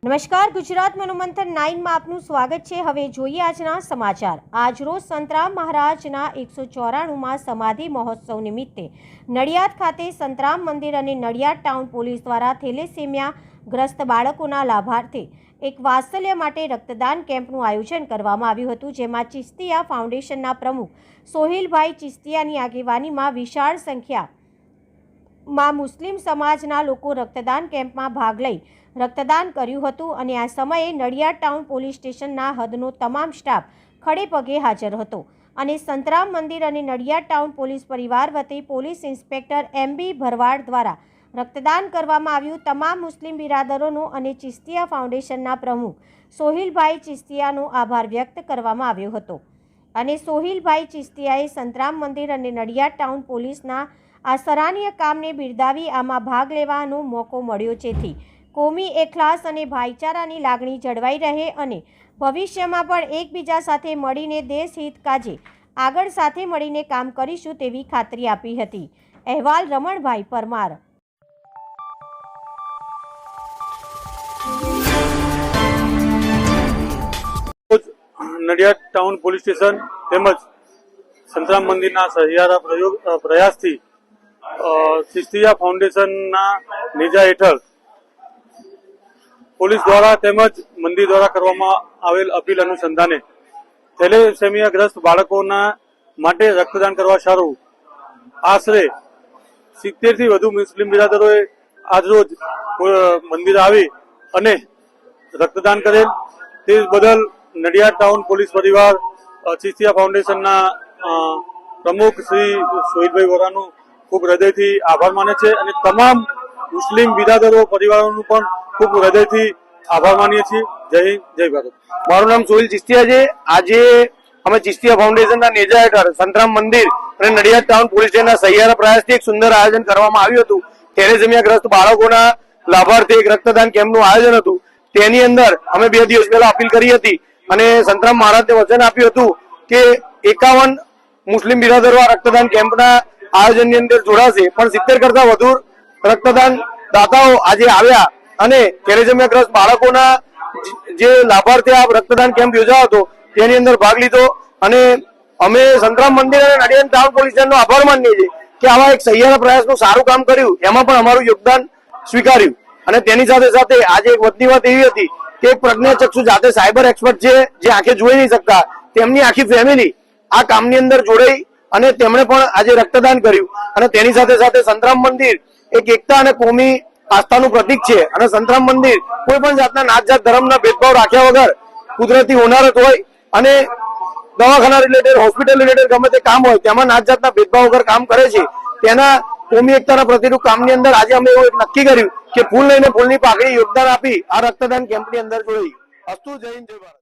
નમસ્કાર, ગુજરાત મનોમંથન 9 માં આપનું સ્વાગત છે। હવે જોઈએ આજના સમાચાર। આજરોજ સંતરામ મહારાજના 194માં સમાધિ મહોત્સવ નિમિત્તે નડિયાદ ખાતે સંતરામ મંદિર અને નડિયાદ ટાઉન પોલીસ દ્વારા થેલેસેમિયા ગ્રસ્ત બાળકોના લાભાર્થે એક વાત્સલ્ય માટે રક્તદાન કેમ્પનું આયોજન કરવામાં આવ્યું હતું, જેમાં ચિસ્તિયા ફાઉન્ડેશનના પ્રમુખ સોહિલભાઈ ચિસ્તિયાની આગેવાનીમાં વિશાળ સંખ્યામાં મુસ્લિમ સમાજના લોકો રક્તદાન કેમ્પમાં ભાગ લઈ રક્તદાન કર્યું હતું અને આ સમયે નડિયાદ ટાઉન પોલીસ સ્ટેશનના હદનો તમામ સ્ટાફ ખડે પગે હાજર હતો અને સંતરામ મંદિર અને નડિયાદ ટાઉન પોલીસ પરિવાર વતી પોલીસ ઇન્સ્પેક્ટર એમબી ભરવાડ દ્વારા રક્તદાન કરવામાં આવ્યું। તમામ મુસ્લિમ બિરાદરોનો અને ચિસ્તિયા ફાઉન્ડેશનના પ્રમુખ સોહિલભાઈ ચિસ્તિયાનો આભાર વ્યક્ત કરવામાં આવ્યો હતો અને સોહિલભાઈ ચિસ્તિયાએ સંતરામ મંદિર અને નડિયાદ ટાઉન પોલીસના આ સરાહનીય કામને બિરદાવી આમાં ભાગ લેવાનો મોકો મળ્યો, જેથી કોમી એકલાસ અને ભાઈચારાની લાગણી જળવાઈ રહે અને ભવિષ્યમાં પણ એકબીજા સાથે મળીને દેશહિત કાજે આગળ સાથે મળીને કામ કરીશું તેવી ખાતરી આપી હતી। અહેવાલ Ramanbhai Parmar. Nadiad town police station તેમજ સંતરામ મંદિરના સહિયારા પ્રયાસથી ચિસ્તિયા ફાઉન્ડેશનના નેજા હેઠળ પોલીસ દ્વારા તેમજ મંદિર દ્વારા કરવામાં આવેલ અપીલ અનુસંધાને થેલેસેમિયા ગ્રસ્ત બાળકોના માટે રક્તદાન કરવા સારું આશરે 70 થી વધુ મુસ્લિમ બિરાદરોએ આજરોજ મંદિર આવી અને રક્તદાન કરેલ। તે બદલ નડિયાદ ટાઉન પોલીસ પરિવાર ચિસ્તિયા ફાઉન્ડેશનના પ્રમુખ શ્રી સોહિલભાઈ વોરાનું ખૂબ હૃદયથી આભાર માને છે અને તમામ મુસ્લિમ બિરાદરો પરિવારોનું પણ ખૂબ હૃદયથી આભાર માનીએ છીએ। જય હિન્દ, જય ભારત। મારું નામ સોહિલ ચિસ્તિયા છે। આજે અમે ચિસ્તિયા ફાઉન્ડેશનના નેજા હેઠળ સંતરામ મંદિર અને નડિયાદ ટાઉન પોલીસ સ્ટેશનના સહિયારા પ્રયાસથી એક સુંદર આયોજન કરવામાં આવ્યું હતું। થેલેસેમિયા ગ્રસ્ત બાળકોના લાભાર્થે એક રક્તદાન કેમ્પનું આયોજન હતું। તેની અંદર અમે 2 દિવસ પહેલા અપીલ કરી હતી અને સંતરામ મહારાજને વચન આપ્યું હતું કે 51 મુસ્લિમ બિરાદરો આ રક્તદાન કેમ્પના આયોજનની અંદર જોડાશે, પણ 70 કરતા વધુ રક્તદાન દાતાઓ આજે આવ્યા અને થેલેસેમિયા ગ્રસ્ત બાળકોના જે લાભાર્થે આ રક્તદાન કેમ્પ યોજાયો હતો તેની અંદર ભાગ લીધો અને અમે સંતરામ મંદિર અને નડિયાદ ટાઉન પોલીસ સ્ટેશનનો આભાર માનીએ છીએ કે આવા એક સહિયારા પ્રયાસનું સારું કામ કર્યું, એમાં પણ અમારું યોગદાન સ્વીકાર્યું। અને તેની સાથે સાથે આજે એક વધની વાત એવી હતી કે એક પ્રજ્ઞાચક્ષુ જાતે સાયબર એક્સપર્ટ છે, જે આંખે જોઈ નહીં શકતા, તેમની આખી ફેમિલી આ કામની અંદર જોડાઈ અને તેમણે પણ આજે રક્તદાન કર્યું। અને તેની સાથે સાથે સંતરામ મંદિર એક એકતા અને કોમી આસ્થાનું પ્રતીક છે અને સંતરામ મંદિર કોઈ પણ જાતના નાત જાત ધર્મના ભેદભાવ રાખ્યા વગર કુદરતી હોનારત હોય અને દવાખાના રિલેટેડ, હોસ્પિટલ રિલેટેડ ગમે તે કામ હોય તેમાં નાત જાતના ભેદભાવ વગર કામ કરે છે। તેના કોમી એકતાના પ્રતિરૂપ કામની અંદર આજે અમે એવું નક્કી કર્યું કે ફૂલ લઈને ફૂલની પાકડી યોગદાન આપી આ રક્તદાન કેમ્પની અંદર જોડાઈ। અસ્તુ, જય હિન્દ, જય ભારત।